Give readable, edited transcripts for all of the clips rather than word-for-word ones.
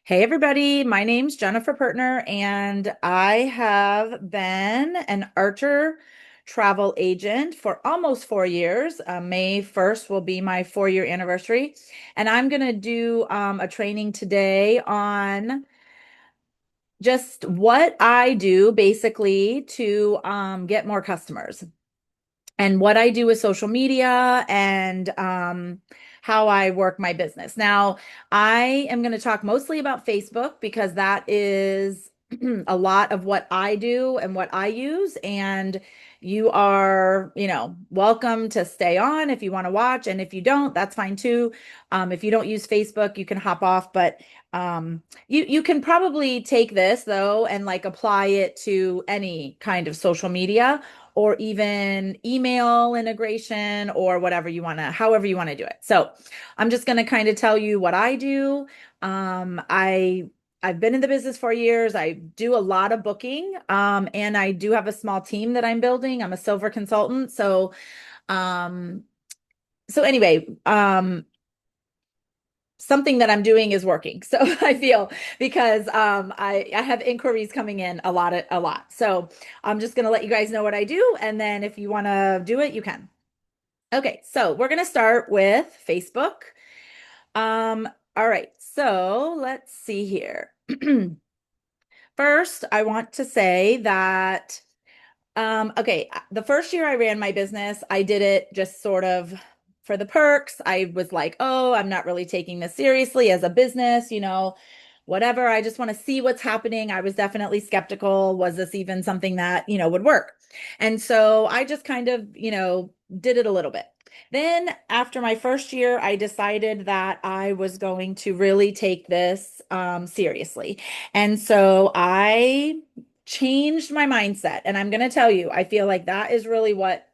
Hey everybody, my name's Jennifer Pertner, and I have been an Archer travel agent for almost 4 years. May 1st will be my 4-year anniversary, and I'm going to do a training today on just what I do basically to get more customers and what I do with social media and how I work my business. Now, I am going to talk mostly about Facebook because that is a lot of what I do and what I use. And you are, welcome to stay on if you want to watch. And if you don't, that's fine too. If you don't use Facebook, you can hop off. But you can probably take this though and like apply it to any kind of social media or even email integration or whatever you want to, however you want to do it. So I'm just going to kind of tell you what I do. I've been in the business for years. I do a lot of booking, and I do have a small team that I'm building. I'm a silver consultant. Um, so anyway, something that I'm doing is working. So I feel because I have inquiries coming in a lot. So I'm just gonna let you guys know what I do, and then if you want to do it, you can. Okay, so we're gonna start with Facebook. Um, all right, so let's see here. First, I want to say that okay, the first year I ran my business, I did it just sort of for the perks. I was like, oh, I'm not really taking this seriously as a business, whatever. I just want to see what's happening. I was definitely skeptical. Was this even something that, would work? And so I just kind of, did it a little bit. Then after my first year, I decided that I was going to really take this seriously. And so I changed my mindset. And I'm going to tell you, I feel like that is really what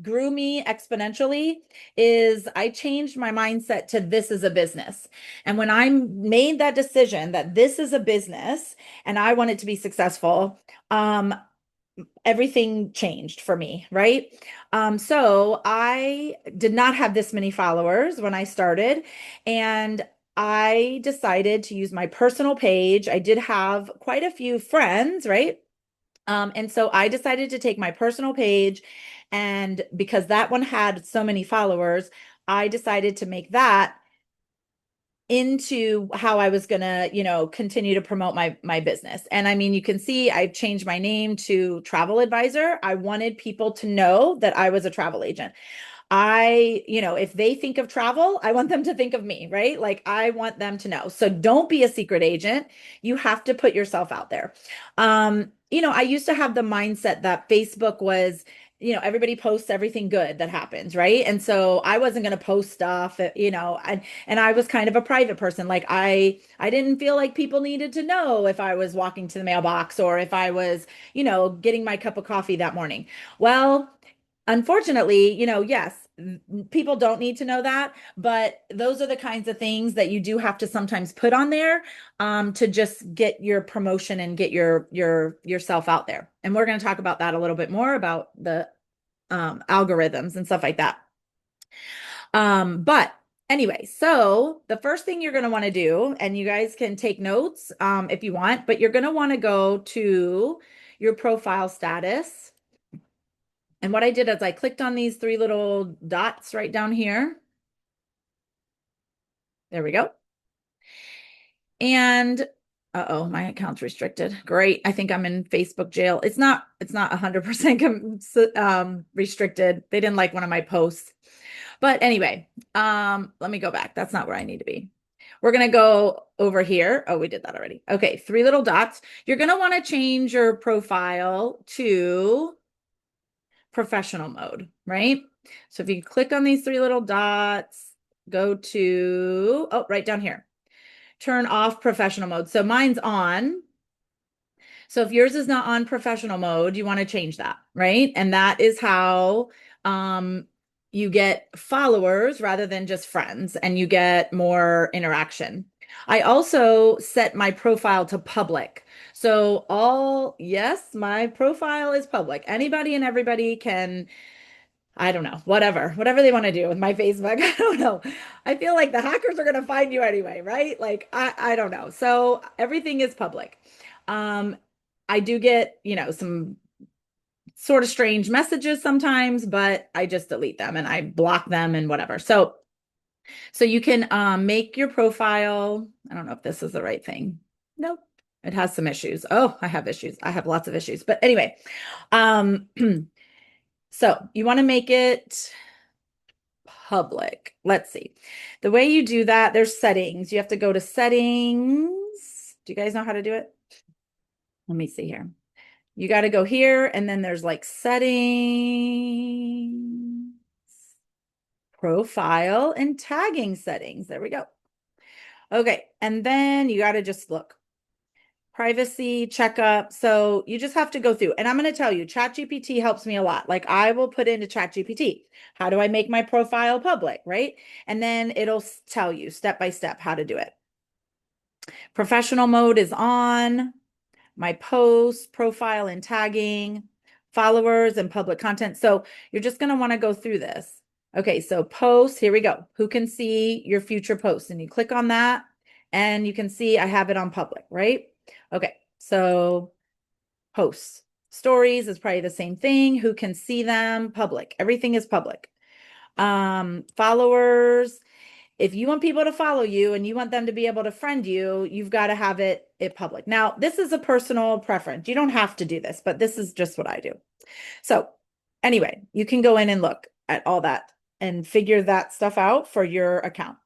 grew me exponentially is I changed my mindset to this is a business. And when I made that decision that this is a business and I want it to be successful, everything changed for me, right? So I did not have this many followers when I started, and I decided to use my personal page. I did have quite a few friends, right? And so I decided to take my personal page, and because that one had so many followers, I decided to make that into how I was gonna, continue to promote my business. And I mean, you can see I've changed my name to Travel Advisor. I wanted people to know that I was a travel agent. If they think of travel, I want them to think of me, right? Like I want them to know. So don't be a secret agent. You have to put yourself out there. I used to have the mindset that Facebook was, everybody posts everything good that happens, right? And so I wasn't going to post stuff, and I was kind of a private person. Like I didn't feel like people needed to know if I was walking to the mailbox or if I was, getting my cup of coffee that morning. Well, unfortunately, yes, people don't need to know that, but those are the kinds of things that you do have to sometimes put on there to just get your promotion and get your yourself out there. And we're going to talk about that a little bit more about the algorithms and stuff like that. But anyway, so the first thing you're going to want to do, and you guys can take notes if you want, but you're going to want to go to your profile status. And what I did is I clicked on these three little dots right down here. There we go. And uh-oh, my account's restricted. Great. I think I'm in Facebook jail. It's not 100% restricted. They didn't like one of my posts. But anyway, let me go back. That's not where I need to be. We're going to go over here. Oh, we did that already. Okay, three little dots. You're going to want to change your profile to professional mode, right? So if you click on these three little dots, go to, oh, right down here, turn off professional mode. So mine's on. So if yours is not on professional mode, you want to change that, right? And that is how you get followers rather than just friends, and you get more interaction. I also set my profile to public. Yes, my profile is public. Anybody and everybody can I don't know, whatever they want to do with my Facebook. I don't know. I feel like the hackers are going to find you anyway, right? Like I don't know. So everything is public. Um, I do get, some sort of strange messages sometimes, but I just delete them and I block them and whatever. So you can make your profile. I don't know if this is the right thing. Nope. It has some issues. Oh, I have issues. I have lots of issues. But anyway, um, so you want to make it public. Let's see. The way you do that, there's settings. You have to go to settings. Do you guys know how to do it? Let me see here. You got to go here, and then there's like settings, profile, and tagging settings. There we go. Okay, and then you got to just look. Privacy checkup. So you just have to go through. And I'm going to tell you, ChatGPT helps me a lot. Like I will put into ChatGPT, how do I make my profile public, right? And then it'll tell you step by step how to do it. Professional mode is on, my posts, profile and tagging, followers and public content. So you're just going to want to go through this. Okay, so posts, here we go. Who can see your future posts? And you click on that and you can see I have it on public, right? Okay, so posts. Stories is probably the same thing. Who can see them? Public. Everything is public. Followers. If you want people to follow you and you want them to be able to friend you, you've got to have it public. Now, this is a personal preference. You don't have to do this, but this is just what I do. So anyway, you can go in and look at all that and figure that stuff out for your account.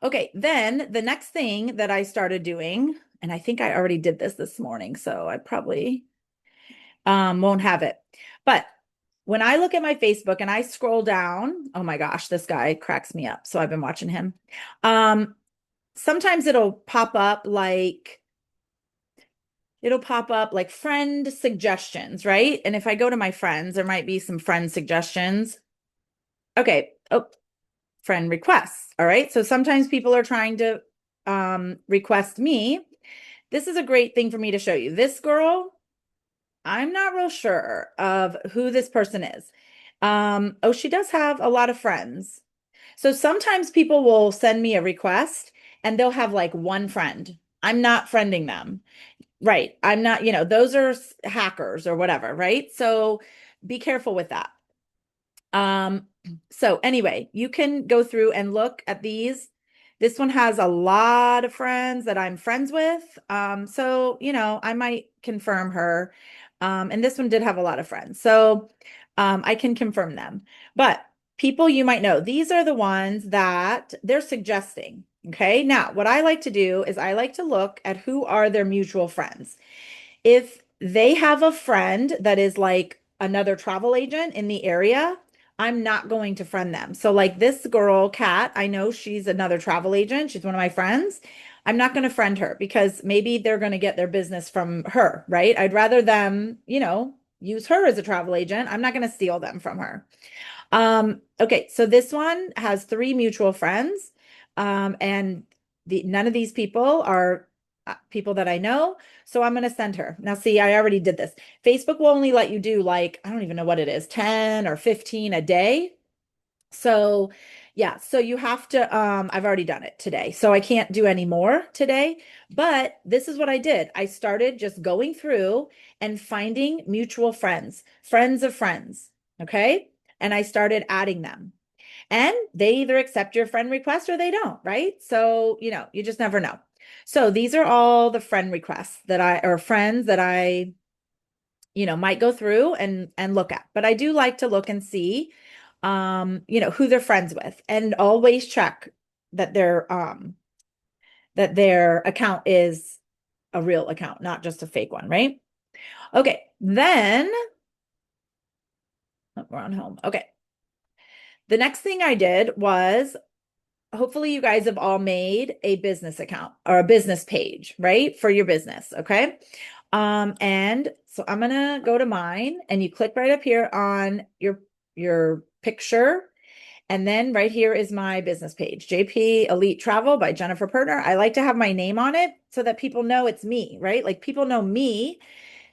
Okay, then the next thing that I started doing, and I think I already did this morning, so I probably won't have it. But when I look at my Facebook and I scroll down, oh my gosh, this guy cracks me up. So I've been watching him. Sometimes it'll pop up like friend suggestions, right? And if I go to my friends, there might be some friend suggestions. Okay. Oh, friend requests. All right. So sometimes people are trying to request me. This is a great thing for me to show you. This girl, I'm not real sure of who this person is. Oh, she does have a lot of friends. So sometimes people will send me a request and they'll have like one friend. I'm not friending them. Right. I'm not, those are hackers or whatever, right? So be careful with that. So anyway, you can go through and look at these. This one has a lot of friends that I'm friends with. So, I might confirm her. And this one did have a lot of friends. So, I can confirm them. But people you might know, these are the ones that they're suggesting. Okay. Now, what I like to do is I like to look at who are their mutual friends. If they have a friend that is like another travel agent in the area, I'm not going to friend them. So like this girl, Kat, I know she's another travel agent. She's one of my friends. I'm not going to friend her because maybe they're going to get their business from her, right? I'd rather them, use her as a travel agent. I'm not going to steal them from her. Okay, so this one has 3 mutual friends. And none of these people are people that I know. So I'm going to send her. Now, see, I already did this. Facebook will only let you do like, I don't even know what it is, 10 or 15 a day. So yeah, so you have to, I've already done it today. So I can't do any more today, but this is what I did. I started just going through and finding mutual friends, friends of friends. Okay. And I started adding them. And they either accept your friend request or they don't, right? So, you just never know. So these are all the friend requests or friends that I, might go through and look at. But I do like to look and see, who they're friends with and always check that their account is a real account, not just a fake one, right? Okay, then we're on home. Okay. The next thing I did was hopefully you guys have all made a business account or a business page, right? For your business. Okay. And so I'm going to go to mine and you click right up here on your picture. And then right here is my business page, JP Elite Travel by Jennifer Pertner. I like to have my name on it so that people know it's me, right? Like people know me.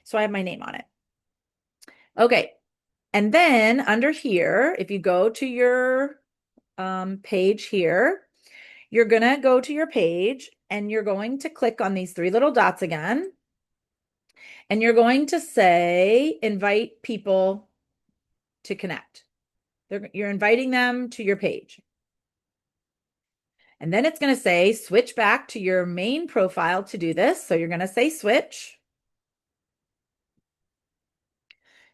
So I have my name on it. Okay. And then under here, if you go to your page here, you're going to go to your page and you're going to click on these three little dots again. And you're going to say, invite people to connect. You're inviting them to your page. And then it's going to say, switch back to your main profile to do this. So you're going to say switch.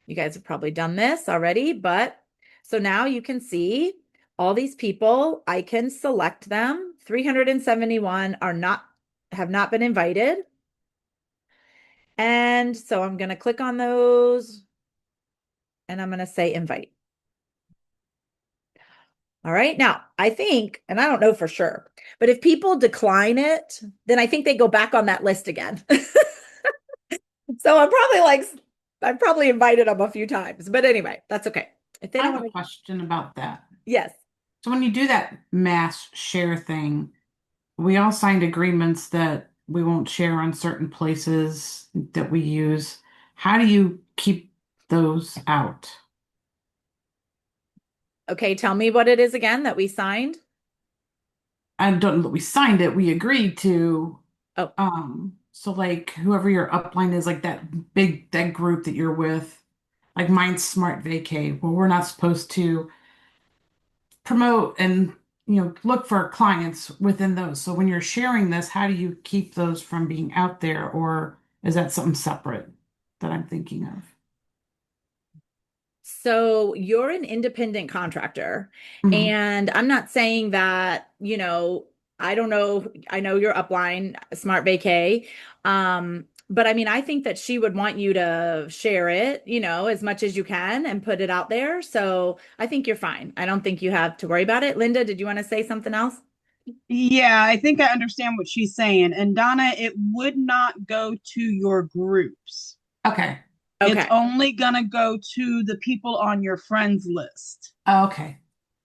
You guys have probably done this already, but so now you can see all these people. I can select them. 371 have not been invited. And so I'm going to click on those and I'm going to say invite. All right. Now, I think, and I don't know for sure, but if people decline it, then I think they go back on that list again. So I've probably invited them a few times, but anyway, that's okay. If they I don't have want a to, question about that. yes. So when you do that mass share thing, we all signed agreements that we won't share on certain places that we use. How do you keep those out? Okay, tell me what it is again that we signed. I don't know that we signed it, we agreed to. Oh, So like whoever your upline is, like that group that you're with, like mine's Smart Vacay, well, we're not supposed to promote and look for clients within those. So when you're sharing this, how do you keep those from being out there, or is that something separate that I'm thinking of? so you're an independent contractor, Mhm. and I'm not saying that, I don't know, I know your upline, Smart Vacay. But I mean, I think that she would want you to share it, as much as you can and put it out there. So I think you're fine. I don't think you have to worry about it. Linda, did you want to say something else? Yeah, I think I understand what she's saying. And Donna, it would not go to your groups. Okay. It's Okay. only going to go to the people on your friends list. Okay.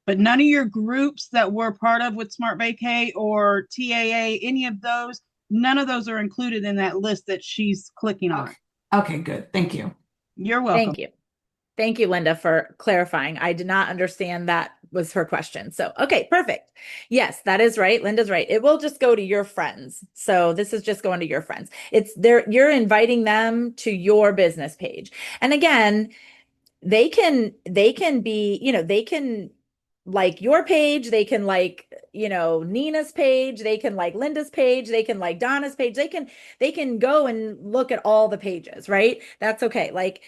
But none of your groups that we're part of with Smart Vacay or TAA, any of those, none of those are included in that list that she's clicking Okay. on. Okay, good. Thank you. You're welcome. Thank you. Thank you, Linda, for clarifying. I did not understand that was her question. So, okay, perfect. Yes, that is right. Linda's right. It will just go to your friends. So this is just going to your friends. It's there, you're inviting them to your business page. And again, they can be, they can like your page, they can like, Nina's page, they can like Linda's page, they can like Donna's page. They can go and look at all the pages, right? That's okay. Like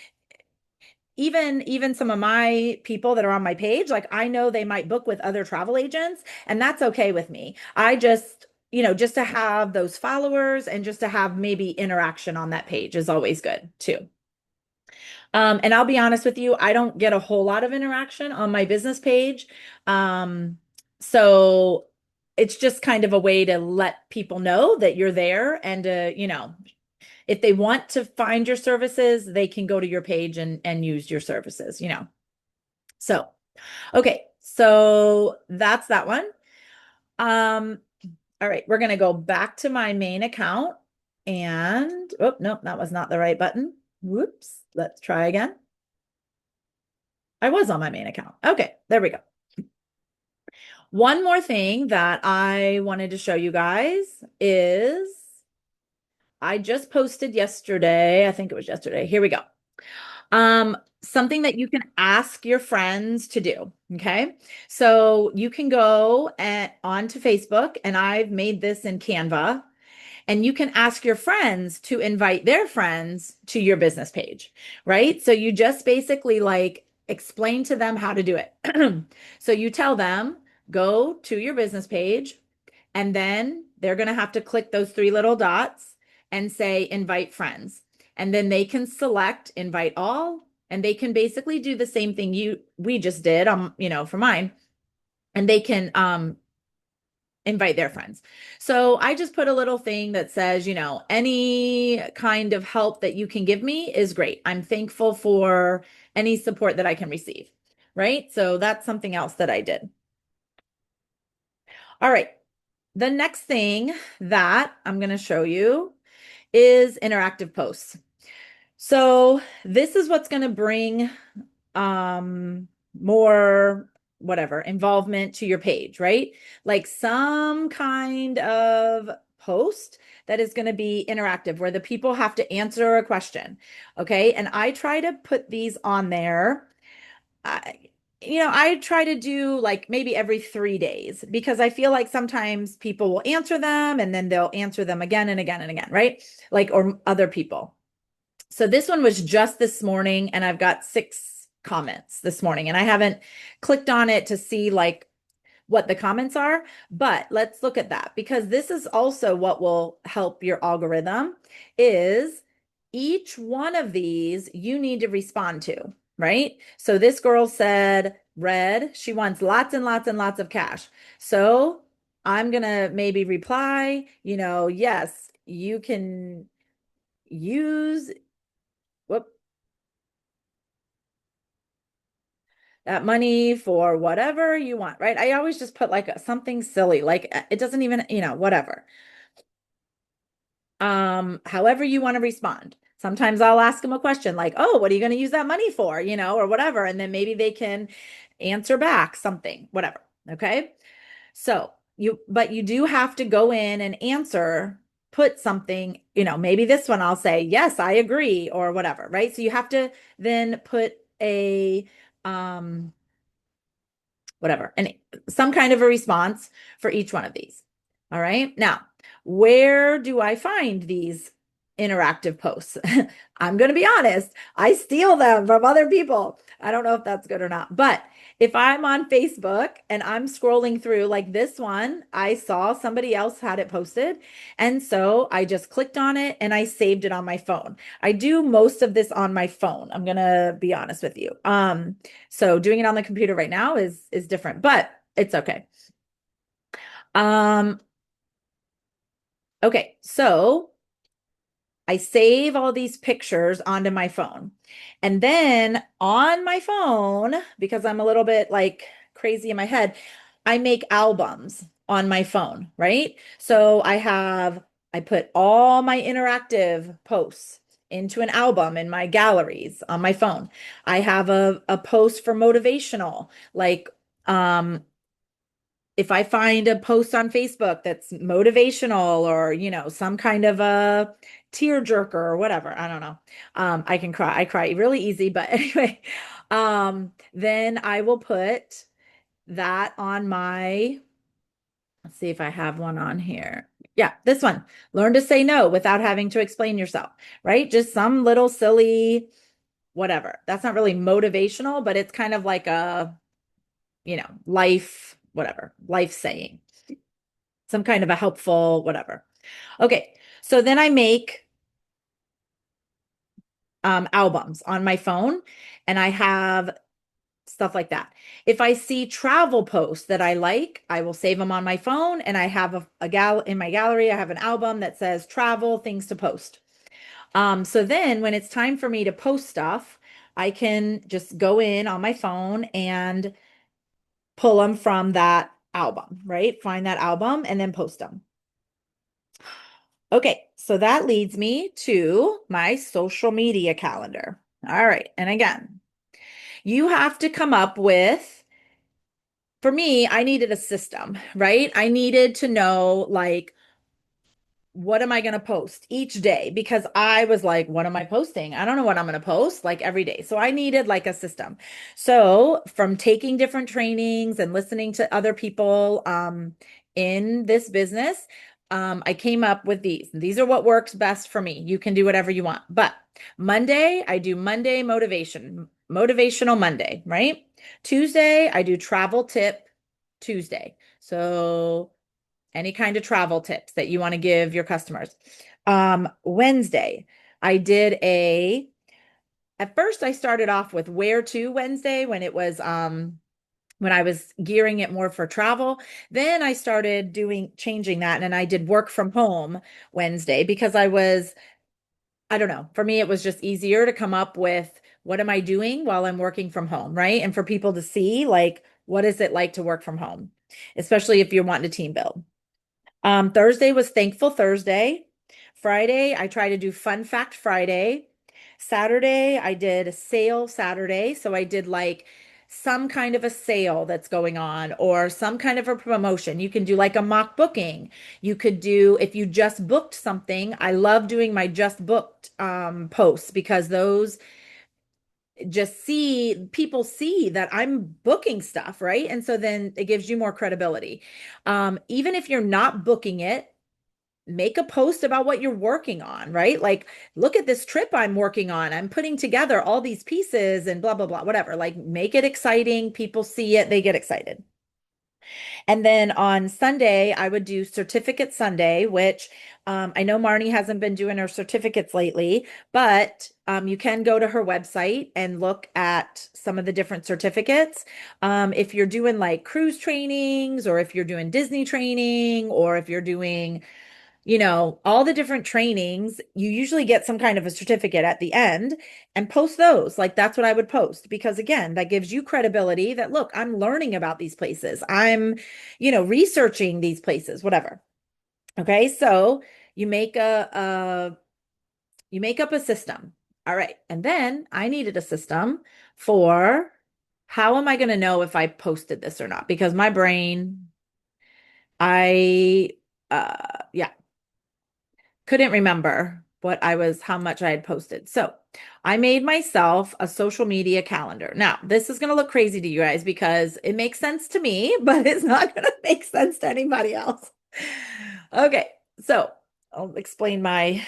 even some of my people that are on my page, like I know they might book with other travel agents, and that's okay with me. I just, just to have those followers and just to have maybe interaction on that page is always good too. And I'll be honest with you, I don't get a whole lot of interaction on my business page. So it's just kind of a way to let people know that you're there and if they want to find your services, they can go to your page and use your services. So, okay. So that's that one. Um, all right, we're going to go back to my main account and, oh, no, that was not the right button. Whoops. Let's try again. I was on my main account. Okay, there we go. One more thing that I wanted to show you guys is I just posted yesterday. I think it was yesterday. Here we go. Something that you can ask your friends to do. Okay. So you can go onto Facebook, and I've made this in Canva, and you can ask your friends to invite their friends to your business page, right? So you just basically like explain to them how to do it. So you tell them, go to your business page, and then they're going to have to click those three little dots and say invite friends. And then they can select invite all, and they can basically do the same thing we just did for mine. And they can invite their friends. So I just put a little thing that says, any kind of help that you can give me is great. I'm thankful for any support that I can receive. Right? So that's something else that I did. All right. The next thing that I'm going to show you is interactive posts. So this is what's going to bring more whatever involvement to your page, right? Like some kind of post that is going to be interactive where the people have to answer a question. Okay. And I try to put these on there. I, I try to do like maybe every 3 days because I feel like sometimes people will answer them and then they'll answer them again and again and again, right? Like, or other people. So this one was just this morning, and I've got 6 comments this morning, and I haven't clicked on it to see like what the comments are, but let's look at that because this is also what will help your algorithm is each one of these you need to respond to, right? So this girl said red, she wants lots and lots and lots of cash. So I'm gonna maybe reply, yes, you can use whoop that money for whatever you want, right? I always just put like something silly, like it doesn't even, whatever. However you want to respond. Sometimes I'll ask them a question like, "Oh, what are you going to use that money for?" Or whatever, and then maybe they can answer back something, whatever. Okay? So, but you do have to go in and answer, put something, maybe this one I'll say, "Yes, I agree," or whatever, right? So you have to then put a whatever, and some kind of a response for each one of these. All right. Now, where do I find these interactive posts? I'm going to be honest, I steal them from other people. I don't know if that's good or not, but if I'm on Facebook and I'm scrolling through like this one, I saw somebody else had it posted. And so I just clicked on it and I saved it on my phone. I do most of this on my phone. I'm going to be honest with you. So doing it on the computer right now is different, but it's okay. Um, okay, so I save all these pictures onto my phone. And then on my phone, because I'm a little bit like crazy in my head, I make albums on my phone, right? So I put all my interactive posts into an album in my galleries on my phone. I have a post for motivational, like if I find a post on Facebook that's motivational or, some kind of a tear jerker or whatever, I don't know. I can cry. I cry really easy, but anyway, then I will put that on let's see if I have one on here. Yeah, this one. Learn to say no without having to explain yourself, right? Just some little silly whatever. That's not really motivational, but it's kind of like a, life, whatever, life saying, some kind of a helpful, whatever. Okay. So then I make albums on my phone and I have stuff like that. If I see travel posts that I like, I will save them on my phone and I have in my gallery, I have an album that says travel things to post. So then when it's time for me to post stuff, I can just go in on my phone and pull them from that album, right? Find that album and then post them. Okay, so that leads me to my social media calendar. All right, and again, you have to come up with, for me, I needed a system, right? I needed to know like what am I going to post each day? Because I was like, what am I posting? I don't know what I'm going to post like every day. So I needed like a system. So from taking different trainings and listening to other people in this business, I came up with these. These are what works best for me. You can do whatever you want. But Monday, I do Monday motivational Monday, right? Tuesday, I do travel tip Tuesday. So any kind of travel tips that you want to give your customers. Wednesday, I did at first I started off with where to Wednesday when it was when I was gearing it more for travel. Then I started changing that and I did work from home Wednesday because I don't know, for me it was just easier to come up with what am I doing while I'm working from home, right? And for people to see like what is it like to work from home, especially if you're wanting to team build. Thursday was Thankful Thursday. Friday, I try to do Fun Fact Friday. Saturday, I did a sale Saturday. So I did like some kind of a sale that's going on or some kind of a promotion. You can do like a mock booking. You could do, if you just booked something, I love doing my just booked posts because those just see people see that I'm booking stuff, right? And so then it gives you more credibility. Even if you're not booking it, make a post about what you're working on, right? Like, look at this trip I'm working on. I'm putting together all these pieces and blah, blah, blah, whatever. Like, make it exciting. People see it, they get excited. And then on Sunday, I would do Certificate Sunday, which I know Marnie hasn't been doing her certificates lately, but you can go to her website and look at some of the different certificates. If you're doing like cruise trainings, or if you're doing Disney training, or if you're doing, all the different trainings, you usually get some kind of a certificate at the end and post those. Like that's what I would post because again, that gives you credibility that look, I'm learning about these places. I'm, researching these places, whatever. Okay. So you make you make up a system. All right. And then I needed a system for how am I going to know if I posted this or not? Because my brain, I, yeah, couldn't remember how much I had posted. So I made myself a social media calendar. Now, this is going to look crazy to you guys because it makes sense to me, but it's not going to make sense to anybody else. Okay, so I'll explain my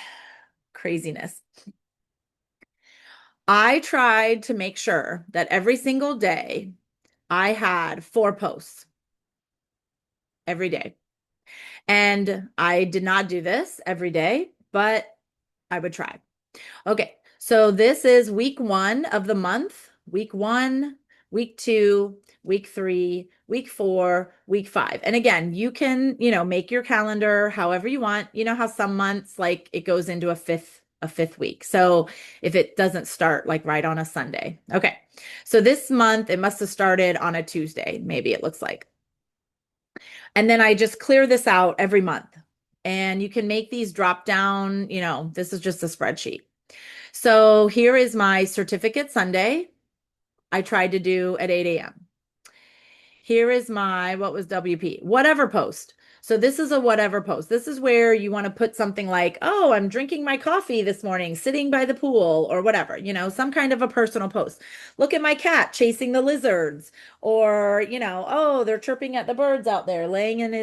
craziness. I tried to make sure that every single day I had 4 posts every day. And I did not do this every day, but I would try. Okay, so this is week 1 of the month. Week 1, week 2, week 3, week 4, week 5. And again, you can, make your calendar however you want. You know how some months like it goes into a fifth week. So if it doesn't start like right on a Sunday. Okay. So this month it must have started on a Tuesday, maybe it looks like. And then I just clear this out every month. And you can make these drop down, this is just a spreadsheet. So here is my certificate Sunday. I tried to do at 8 a.m. Here is my, what was WP? Whatever post. So this is a whatever post. This is where you want to put something like, oh, I'm drinking my coffee this morning, sitting by the pool, or whatever, some kind of a personal post. Look at my cat chasing the lizards, or, oh, they're chirping at the birds out there, laying on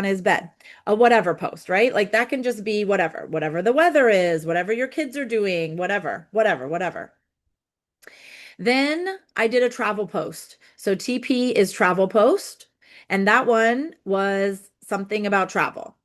his bed. A whatever post, right? Like that can just be whatever the weather is, whatever your kids are doing, whatever. Then I did a travel post. So TP is travel post. And that one was something about travel.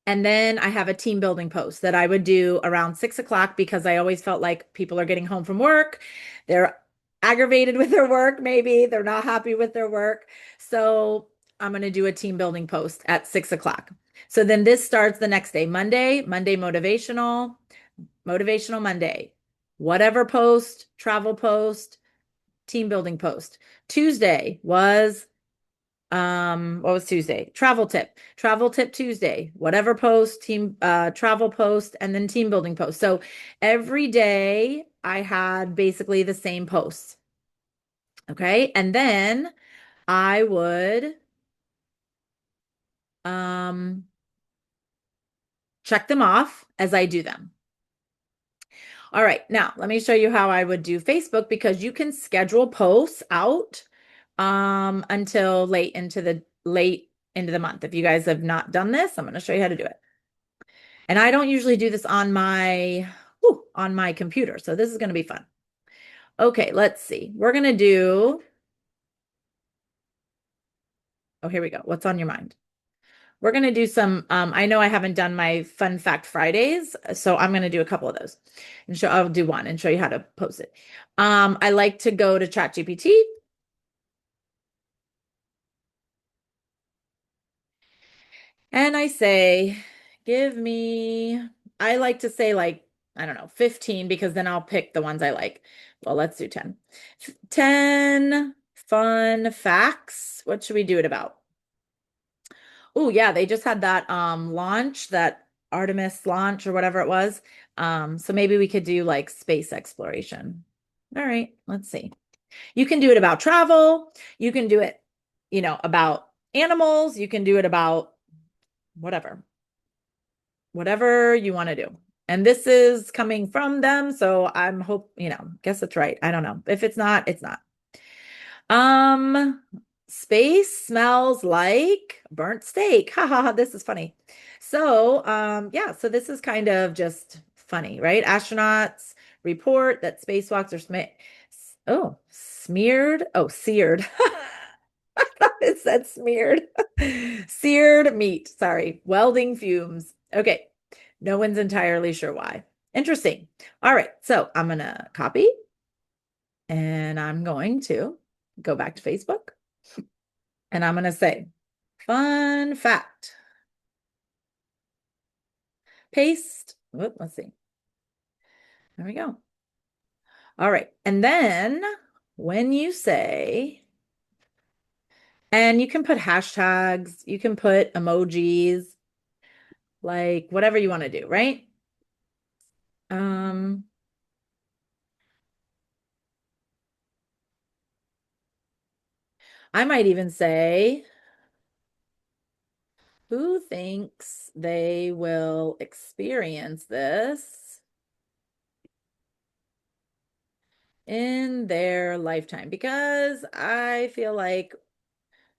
And then I have a team building post that I would do around 6 o'clock because I always felt like people are getting home from work. They're aggravated with their work, maybe they're not happy with their work. So I'm going to do a team building post at 6 o'clock. So then this starts the next day, Monday motivational Monday, whatever post, travel post, team building post. Tuesday was what was Tuesday? Travel tip Tuesday, whatever post, team travel post, and then team building post. So every day I had basically the same posts. Okay. And then I would check them off as I do them. All right, now let me show you how I would do Facebook because you can schedule posts out until late into the month. If you guys have not done this, I'm going to show you how to do it. And I don't usually do this on my computer, so this is going to be fun. Okay, let's see. We're going to do, oh, here we go. What's on your mind? We're going to do some, I know I haven't done my Fun Fact Fridays, so I'm going to do a couple of those. And I'll do one and show you how to post it. I like to go to ChatGPT. And I say, I like to say like, I don't know, 15 because then I'll pick the ones I like. Well, let's do 10. 10 fun facts. What should we do it about? Oh, yeah, they just had that launch that Artemis launch or whatever it was. So maybe we could do like space exploration. All right, let's see. You can do it about travel. You can do it, about animals. You can do it about whatever you want to do. And this is coming from them. So guess it's right. I don't know. If it's not, it's not. Space smells like burnt steak. Ha ha ha. This is funny. So, yeah, so this is kind of just funny, right? Astronauts report that spacewalks are seared. I thought it said smeared. Seared meat. Sorry. Welding fumes. Okay. No one's entirely sure why. Interesting. All right. So I'm going to copy and I'm going to go back to Facebook and I'm going to say, fun fact. Paste. Whoop, let's see. There we go. All right. And then when you say, and you can put hashtags, you can put emojis, like whatever you want to do, right? I might even say, who thinks they will experience this in their lifetime? Because I feel like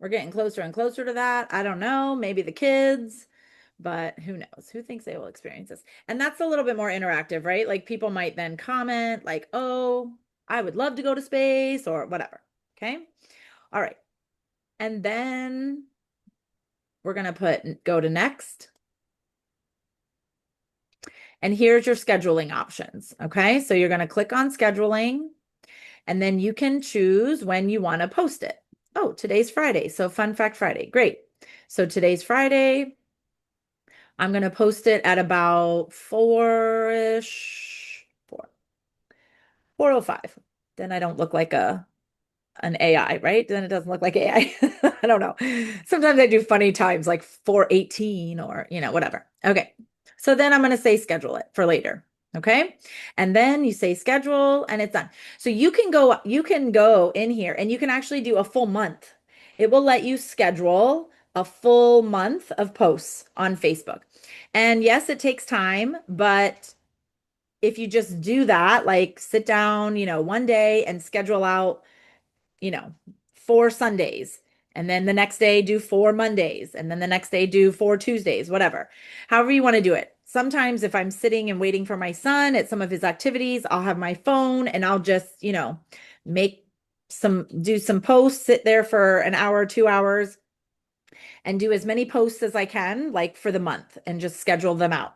we're getting closer and closer to that. I don't know, maybe the kids, but who knows? Who thinks they will experience this? And that's a little bit more interactive, right? Like people might then comment like, oh, I would love to go to space or whatever. Okay. All right. And then we're going to go to next. And here's your scheduling options. Okay. So you're going to click on scheduling and then you can choose when you want to post it. Oh, today's Friday. So Fun Fact Friday. Great. So today's Friday. I'm going to post it at about 4:05. Then I don't look like an AI, right? Then it doesn't look like AI. I don't know. Sometimes I do funny times like 4:18 or, whatever. Okay. So then I'm going to say schedule it for later. Okay. And then you say schedule and it's done. So you can go in here and you can actually do a full month. It will let you schedule a full month of posts on Facebook. And yes, it takes time, but if you just do that, like sit down, one day and schedule out, 4 Sundays, and then the next day do 4 Mondays, and then the next day do 4 Tuesdays, whatever. However you want to do it. Sometimes if I'm sitting and waiting for my son at some of his activities, I'll have my phone and I'll just, do some posts, sit there for an hour, 2 hours, and do as many posts as I can, like for the month, and just schedule them out.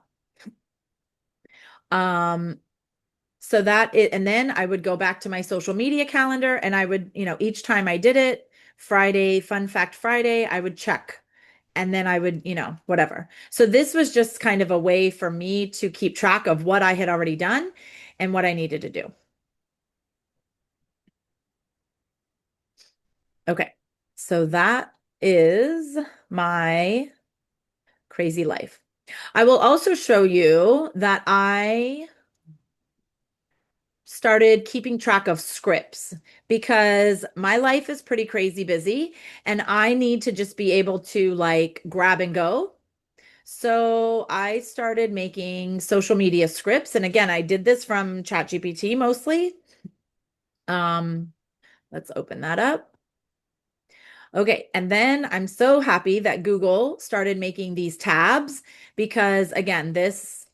So and then I would go back to my social media calendar and I would, each time I did it, Friday, Fun Fact Friday, I would check and then I would, whatever. So this was just kind of a way for me to keep track of what I had already done and what I needed to do. Okay. So that is my crazy life. I will also show you that I started keeping track of scripts because my life is pretty crazy busy and I need to just be able to like grab and go. So I started making social media scripts. And again, I did this from ChatGPT mostly. Let's open that up. Okay, and then I'm so happy that Google started making these tabs because again, this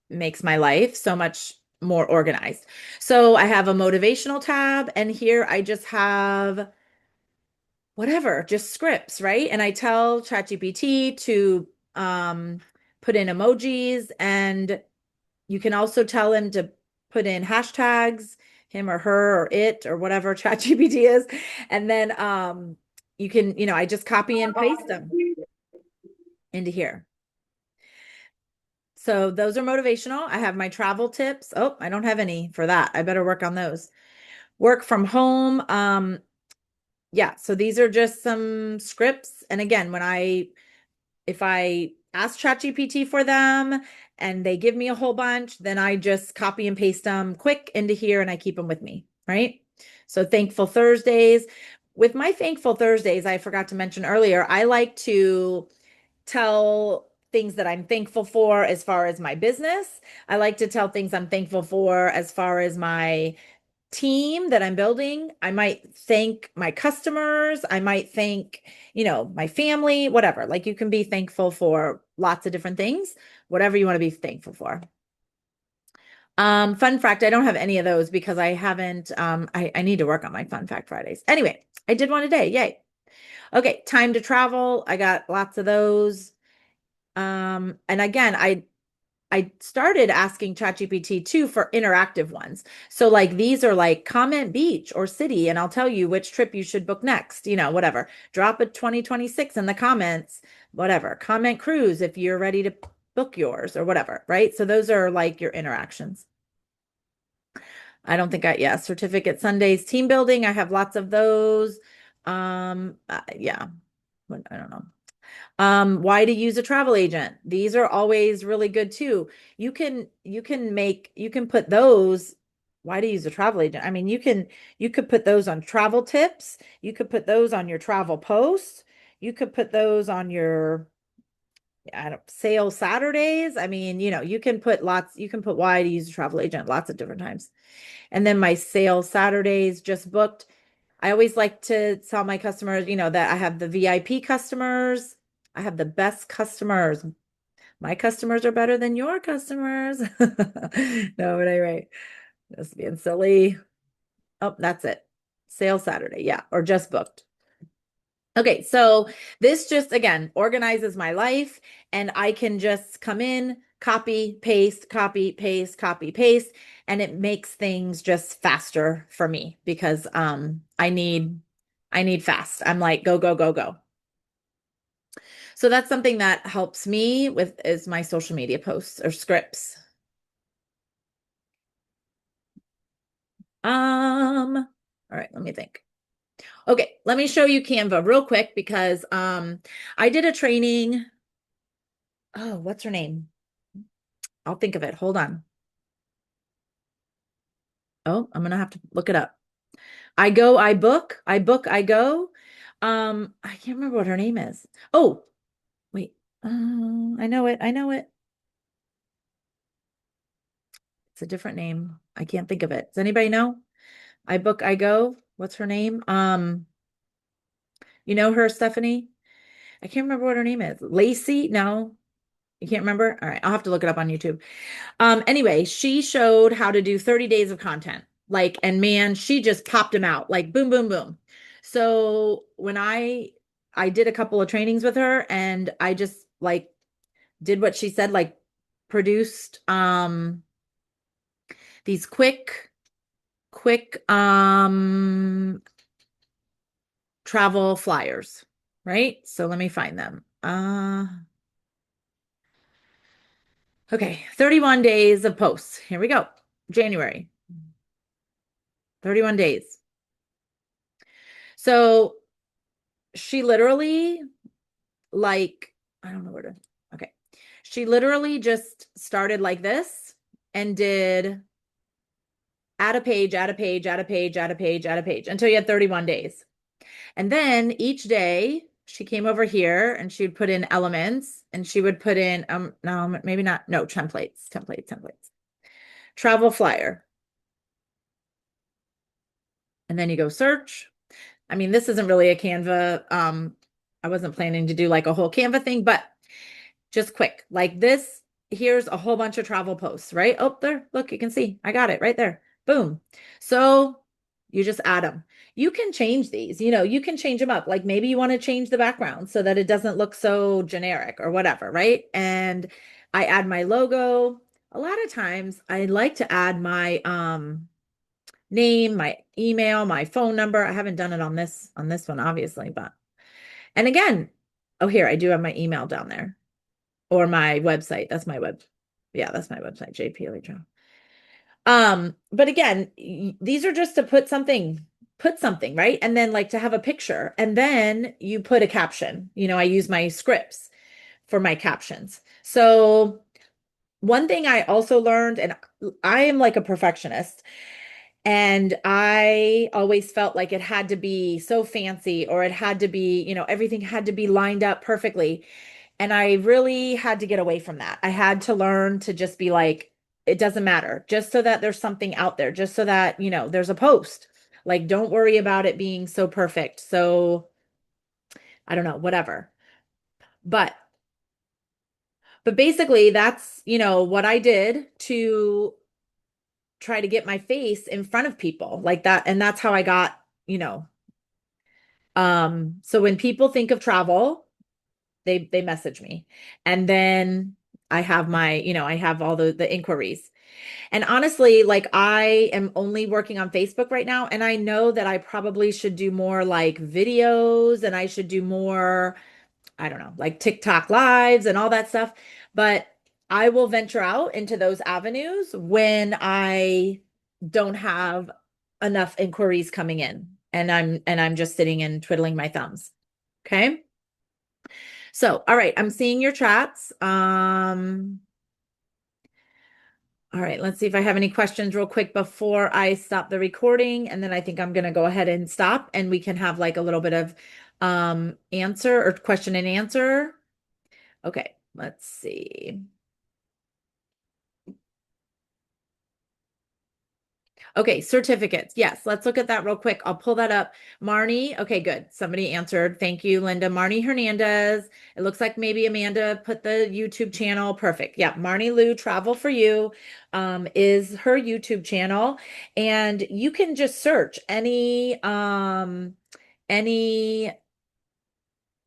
makes my life so much more organized. So I have a motivational tab and here I just have whatever, just scripts, right? And I tell ChatGPT to put in emojis and you can also tell him to put in hashtags, him or her or it or whatever ChatGPT is. And then you can, I just copy and paste them into here. So those are motivational. I have my travel tips. Oh, I don't have any for that. I better work on those. Work from home. Yeah, so these are just some scripts. And again, if I ask ChatGPT for them and they give me a whole bunch, then I just copy and paste them quick into here and I keep them with me, right? So Thankful Thursdays. With my Thankful Thursdays, I forgot to mention earlier, I like to tell things that I'm thankful for as far as my business. I like to tell things I'm thankful for as far as my team that I'm building. I might thank my customers. I might thank, my family, whatever. Like you can be thankful for lots of different things, whatever you want to be thankful for. Fun fact, I don't have any of those because I haven't, I need to work on my Fun Fact Fridays. Anyway, I did one a day. Yay. Okay. Time to travel. I got lots of those. And again, I started asking ChatGPT too for interactive ones. So like these are like comment beach or city, and I'll tell you which trip you should book next, whatever. Drop a 2026 in the comments, whatever. Comment cruise if you're ready to book yours or whatever, right? So those are like your interactions. Yeah, certificate Sundays, team building. I have lots of those. Yeah, I don't know. Why to use a travel agent. These are always really good too. You can put those, why to use a travel agent. I mean, you could put those on travel tips. You could put those on your travel posts. You could put those on your, sale Saturdays. I mean, you can put why to use a travel agent lots of different times. And then my sale Saturdays just booked. I always like to tell my customers, that I have the VIP customers. I have the best customers. My customers are better than your customers. No, what I write? Just being silly. Oh, that's it. Sale Saturday. Yeah. Or just booked. Okay. So this just, again, organizes my life and I can just come in, copy, paste, copy, paste, copy, paste, and it makes things just faster for me because, I need fast. I'm like, go, go, go, go. So that's something that helps me with is my social media posts or scripts. All right, let me think. Okay, let me show you Canva real quick because I did a training. Oh, what's her name? I'll think of it. Hold on. Oh, I'm gonna have to look it up. I go, I book, I book, I go. I can't remember what her name is. Oh, wait. I know it. I know it. It's a different name. I can't think of it. Does anybody know? I book, I go. What's her name? You know her, Stephanie? I can't remember what her name is. Lacey? No, you can't remember? All right, I'll have to look it up on YouTube. Anyway, she showed how to do 30 days of content. Like, and man, she just popped them out like boom, boom, boom. So when I did a couple of trainings with her and I just like did what she said, like produced these quick travel flyers, right? So let me find them. Okay, 31 days of posts. Here we go. January. 31 days. So she literally like I don't know where to. Okay. She literally just started like this and did add a page, add a page, add a page, add a page, add a page until you had 31 days. And then each day she came over here and she would put in elements and she would put in, no, maybe not. No, templates. Travel flyer. And then you go search. I mean, this isn't really a Canva. I wasn't planning to do like a whole Canva thing, but just quick like this. Here's a whole bunch of travel posts, right? Oh, there, look, you can see, I got it right there. Boom. So you just add them. You can change these, you can change them up. Like maybe you want to change the background so that it doesn't look so generic or whatever, right? And I add my logo. A lot of times I like to add my name, my email, my phone number. I haven't done it on this one, obviously, but and again, oh, here I do have my email down there or my website. That's my web. Yeah, that's my website, JP Electro. But again, these are just to put something, right? And then like to have a picture and then you put a caption. I use my scripts for my captions. So one thing I also learned, and I am like a perfectionist, and I always felt like it had to be so fancy, or it had to be, everything had to be lined up perfectly. And I really had to get away from that. I had to learn to just be like, it doesn't matter, just so that there's something out there, just so that, there's a post. Like, don't worry about it being so perfect. So, I don't know, whatever. But basically that's, what I did to try to get my face in front of people like that. And that's how I got, so when people think of travel, they message me. And then I have I have all the inquiries. And honestly, like I am only working on Facebook right now. And I know that I probably should do more like videos, and I should do more, I don't know, like TikTok lives and all that stuff. But I will venture out into those avenues when I don't have enough inquiries coming in, and I'm just sitting and twiddling my thumbs. Okay. So, all right, I'm seeing your chats. All right, let's see if I have any questions real quick before I stop the recording. And then I think I'm going to go ahead and stop, and we can have like a little bit of answer or question and answer. Okay, let's see. Okay, certificates. Yes, let's look at that real quick. I'll pull that up. Marnie. Okay, good. Somebody answered. Thank you, Linda. Marnie Hernandez. It looks like maybe Amanda put the YouTube channel. Perfect. Yeah, Marnie Lou Travel for You is her YouTube channel. And you can just search any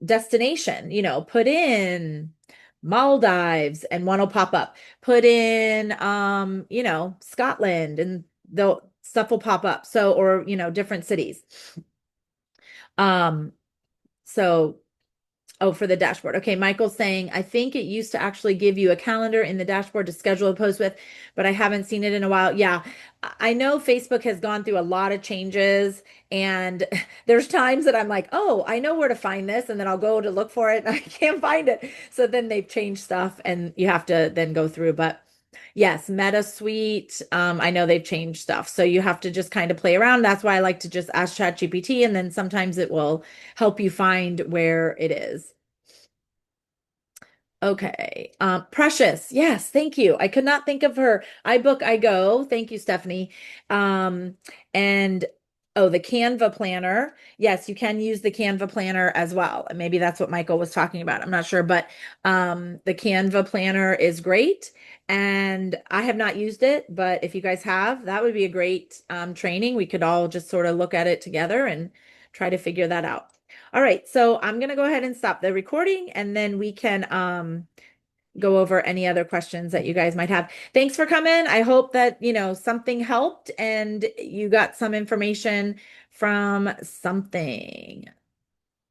destination, put in Maldives and one will pop up. Put in Scotland, and the stuff will pop up. So, or different cities. Um so Oh, for the dashboard. Okay, Michael's saying, I think it used to actually give you a calendar in the dashboard to schedule a post with, but I haven't seen it in a while. Yeah, I know Facebook has gone through a lot of changes, and there's times that I'm like, oh, I know where to find this, and then I'll go to look for it, and I can't find it. So then they've changed stuff, and you have to then go through. But yes, MetaSuite, I know they've changed stuff. So you have to just kind of play around. That's why I like to just ask ChatGPT, and then sometimes it will help you find where it is. Okay. Precious. Yes, thank you. I could not think of her. iBook, I go. Thank you, Stephanie. Um, and oh, the Canva planner. Yes, you can use the Canva planner as well. And maybe that's what Michael was talking about. I'm not sure, but the Canva planner is great. And I have not used it, but if you guys have, that would be a great training. We could all just sort of look at it together and try to figure that out. All right, so I'm going to go ahead and stop the recording, and then we can go over any other questions that you guys might have. Thanks for coming. I hope that, something helped and you got some information from something.